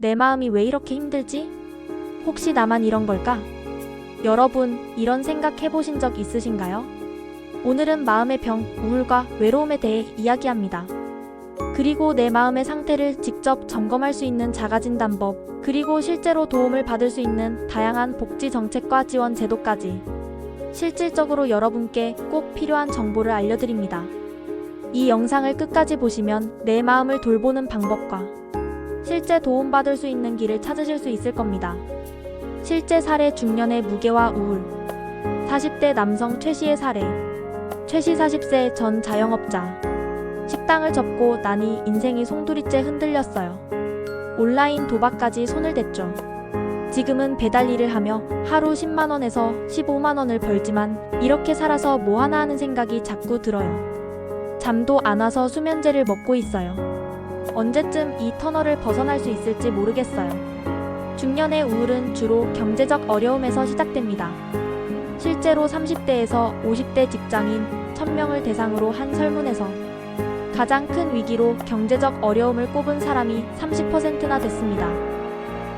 내 마음이 왜 이렇게 힘들지? 혹시 나만 이런 걸까? 여러분, 이런 생각 해보신 적 있으신가요? 오늘은 마음의 병, 우울과 외로움에 대해 이야기합니다. 그리고 내 마음의 상태를 직접 점검할 수 있는 자가진단법, 그리고 실제로 도움을 받을 수 있는 다양한 복지 정책과 지원 제도까지 실질적으로 여러분께 꼭 필요한 정보를 알려드립니다. 이 영상을 끝까지 보시면 내 마음을 돌보는 방법과 실제 도움받을 수 있는 길을 찾으실 수 있을 겁니다. 실제 사례 중년의 무게와 우울. 40대 남성 최씨의 사례. 최씨 40세 전 자영업자. 식당을 접고 나니 인생이 송두리째 흔들렸어요. 온라인 도박까지 손을 댔죠. 지금은 배달 일을 하며 하루 10만원에서 15만원을 벌지만 이렇게 살아서 뭐 하나 하는 생각이 자꾸 들어요. 잠도 안 와서 수면제를 먹고 있어요. 언제쯤 이 터널을 벗어날 수 있을지 모르겠어요. 중년의 우울은 주로 경제적 어려움에서 시작됩니다. 실제로 30대에서 50대 직장인 1000명을 대상으로 한 설문에서 가장 큰 위기로 경제적 어려움을 꼽은 사람이 30%나 됐습니다.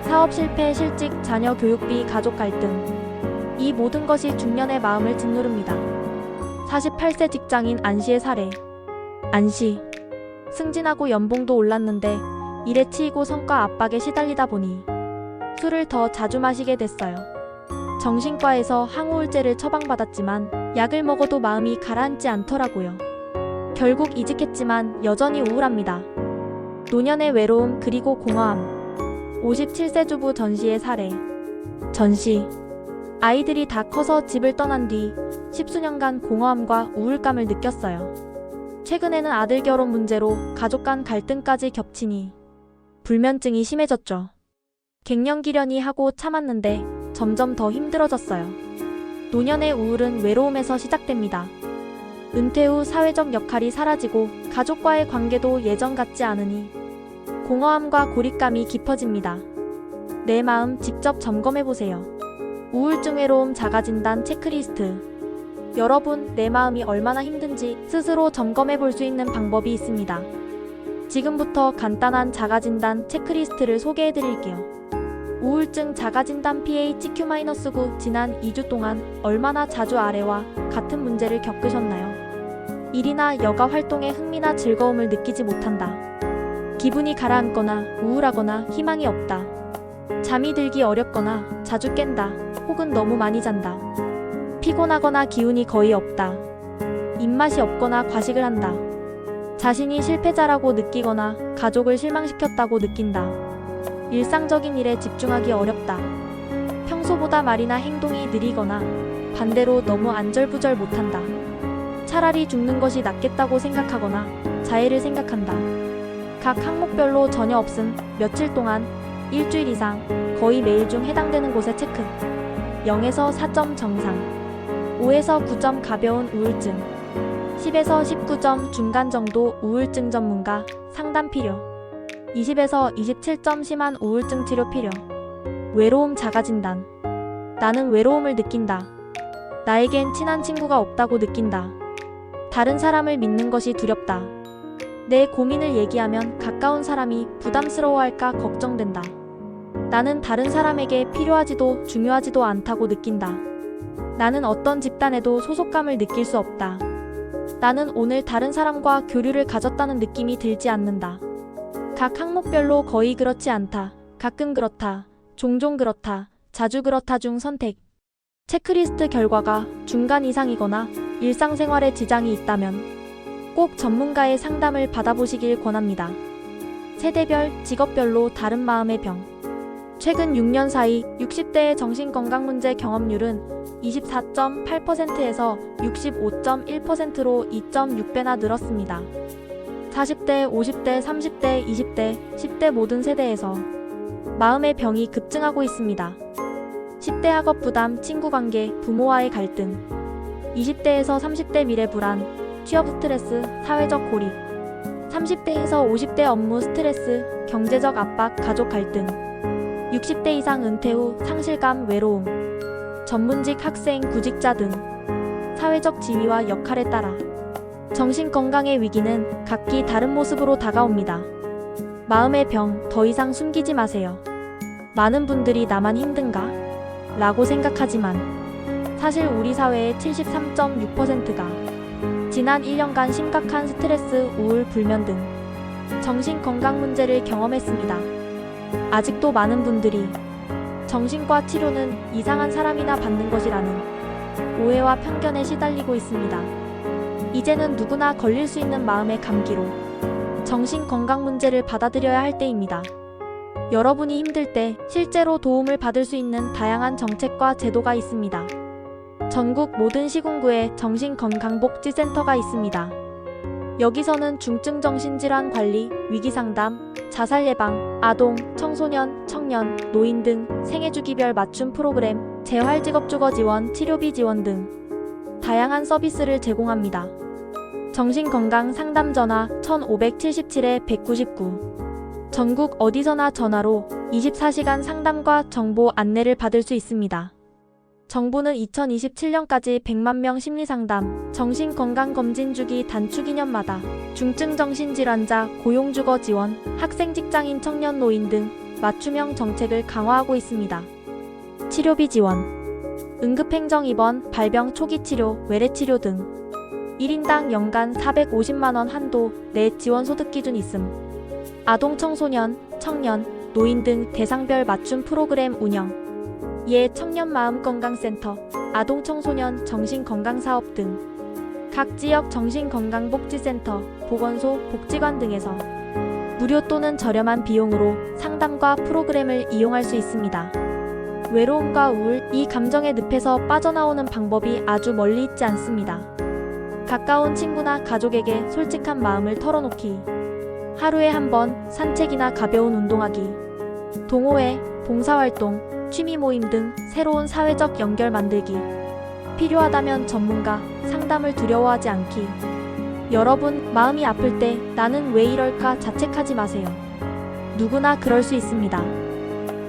사업 실패, 실직, 자녀 교육비, 가족 갈등. 이 모든 것이 중년의 마음을 짓누릅니다. 48세 직장인 안씨의 사례. 안씨. 승진하고 연봉도 올랐는데 일에 치이고 성과 압박에 시달리다 보니 술을 더 자주 마시게 됐어요. 정신과에서 항우울제를 처방받았지만 약을 먹어도 마음이 가라앉지 않더라고요. 결국 이직했지만 여전히 우울합니다. 노년의 외로움 그리고 공허함. 57세 주부 전씨의 사례. 전씨. 아이들이 다 커서 집을 떠난 뒤 10수년간 공허함과 우울감을 느꼈어요. 최근에는 아들 결혼 문제로 가족 간 갈등까지 겹치니 불면증이 심해졌죠. 갱년기려니 하고 참았는데 점점 더 힘들어졌어요. 노년의 우울은 외로움에서 시작됩니다. 은퇴 후 사회적 역할이 사라지고 가족과의 관계도 예전 같지 않으니 공허함과 고립감이 깊어집니다. 내 마음 직접 점검해보세요. 우울증 외로움 자가진단 체크리스트. 여러분, 내 마음이 얼마나 힘든지 스스로 점검해 볼 수 있는 방법이 있습니다. 지금부터 간단한 자가진단 체크리스트를 소개해 드릴게요. 우울증 자가진단 PHQ-9 지난 2주 동안 얼마나 자주 아래와 같은 문제를 겪으셨나요? 일이나 여가 활동에 흥미나 즐거움을 느끼지 못한다. 기분이 가라앉거나 우울하거나 희망이 없다. 잠이 들기 어렵거나 자주 깬다. 혹은 너무 많이 잔다. 피곤하거나 기운이 거의 없다. 입맛이 없거나 과식을 한다. 자신이 실패자라고 느끼거나 가족을 실망시켰다고 느낀다. 일상적인 일에 집중하기 어렵다. 평소보다 말이나 행동이 느리거나 반대로 너무 안절부절 못한다. 차라리 죽는 것이 낫겠다고 생각하거나 자해를 생각한다. 각 항목별로 전혀 없음, 며칠 동안, 일주일 이상, 거의 매일 중 해당되는 곳에 체크. 0에서 4점 정상, 5에서 9점 가벼운 우울증, 10에서 19점 중간 정도 우울증 전문가 상담 필요, 20에서 27점 심한 우울증 치료 필요. 외로움 자가진단. 나는 외로움을 느낀다. 나에겐 친한 친구가 없다고 느낀다. 다른 사람을 믿는 것이 두렵다. 내 고민을 얘기하면 가까운 사람이 부담스러워할까 걱정된다. 나는 다른 사람에게 필요하지도 중요하지도 않다고 느낀다. 나는 어떤 집단에도 소속감을 느낄 수 없다. 나는 오늘 다른 사람과 교류를 가졌다는 느낌이 들지 않는다. 각 항목별로 거의 그렇지 않다, 가끔 그렇다, 종종 그렇다, 자주 그렇다 중 선택. 체크리스트 결과가 중간 이상이거나 일상생활에 지장이 있다면 꼭 전문가의 상담을 받아보시길 권합니다. 세대별, 직업별로 다른 마음의 병. 최근 6년 사이 60대의 정신건강 문제 경험률은 24.8%에서 65.1%로 2.6배나 늘었습니다. 40대, 50대, 30대, 20대, 10대 모든 세대에서 마음의 병이 급증하고 있습니다. 10대 학업 부담, 친구 관계, 부모와의 갈등. 20대에서 30대 미래 불안, 취업 스트레스, 사회적 고립. 30대에서 50대 업무 스트레스, 경제적 압박, 가족 갈등. 60대 이상 은퇴 후 상실감, 외로움. 전문직 학생, 구직자 등 사회적 지위와 역할에 따라 정신건강의 위기는 각기 다른 모습으로 다가옵니다. 마음의 병 더 이상 숨기지 마세요. 많은 분들이 나만 힘든가? 라고 생각하지만 사실 우리 사회의 73.6%가 지난 1년간 심각한 스트레스, 우울, 불면 등 정신건강 문제를 경험했습니다. 아직도 많은 분들이 정신과 치료는 이상한 사람이나 받는 것이라는 오해와 편견에 시달리고 있습니다. 이제는 누구나 걸릴 수 있는 마음의 감기로 정신건강 문제를 받아들여야 할 때입니다. 여러분이 힘들 때 실제로 도움을 받을 수 있는 다양한 정책과 제도가 있습니다. 전국 모든 시군구에 정신건강복지센터가 있습니다. 여기서는 중증 정신질환 관리, 위기상담, 자살 예방, 아동, 청소년, 청년, 노인 등 생애주기별 맞춤 프로그램, 재활직업주거 지원, 치료비 지원 등 다양한 서비스를 제공합니다. 정신건강 상담 전화 1577-199. 전국 어디서나 전화로 24시간 상담과 정보 안내를 받을 수 있습니다. 정부는 2027년까지 100만 명 심리상담, 정신건강검진 주기 단축 2년마다 중증 정신질환자, 고용주거 지원, 학생 직장인 청년 노인 등 맞춤형 정책을 강화하고 있습니다. 치료비 지원, 응급행정 입원, 발병 초기 치료, 외래치료 등 1인당 연간 450만원 한도 내 지원 소득 기준 있음. 아동 청소년, 청년, 노인 등 대상별 맞춤 프로그램 운영. 예 청년마음건강센터, 아동청소년 정신건강사업 등 각 지역 정신건강복지센터, 보건소, 복지관 등에서 무료 또는 저렴한 비용으로 상담과 프로그램을 이용할 수 있습니다. 외로움과 우울, 이 감정의 늪에서 빠져나오는 방법이 아주 멀리 있지 않습니다. 가까운 친구나 가족에게 솔직한 마음을 털어놓기, 하루에 한 번 산책이나 가벼운 운동하기, 동호회, 봉사활동, 취미 모임 등 새로운 사회적 연결 만들기, 필요하다면 전문가, 상담을 두려워하지 않기. 여러분, 마음이 아플 때 나는 왜 이럴까 자책하지 마세요. 누구나 그럴 수 있습니다.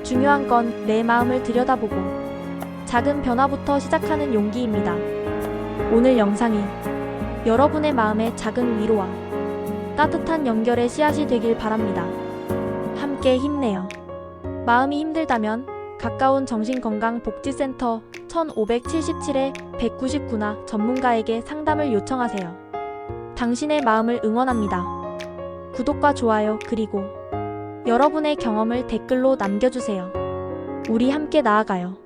중요한 건 내 마음을 들여다보고 작은 변화부터 시작하는 용기입니다. 오늘 영상이 여러분의 마음에 작은 위로와 따뜻한 연결의 씨앗이 되길 바랍니다. 함께 힘내요. 마음이 힘들다면 가까운 정신건강복지센터 1577-199나 전문가에게 상담을 요청하세요. 당신의 마음을 응원합니다. 구독과 좋아요 그리고 여러분의 경험을 댓글로 남겨주세요. 우리 함께 나아가요.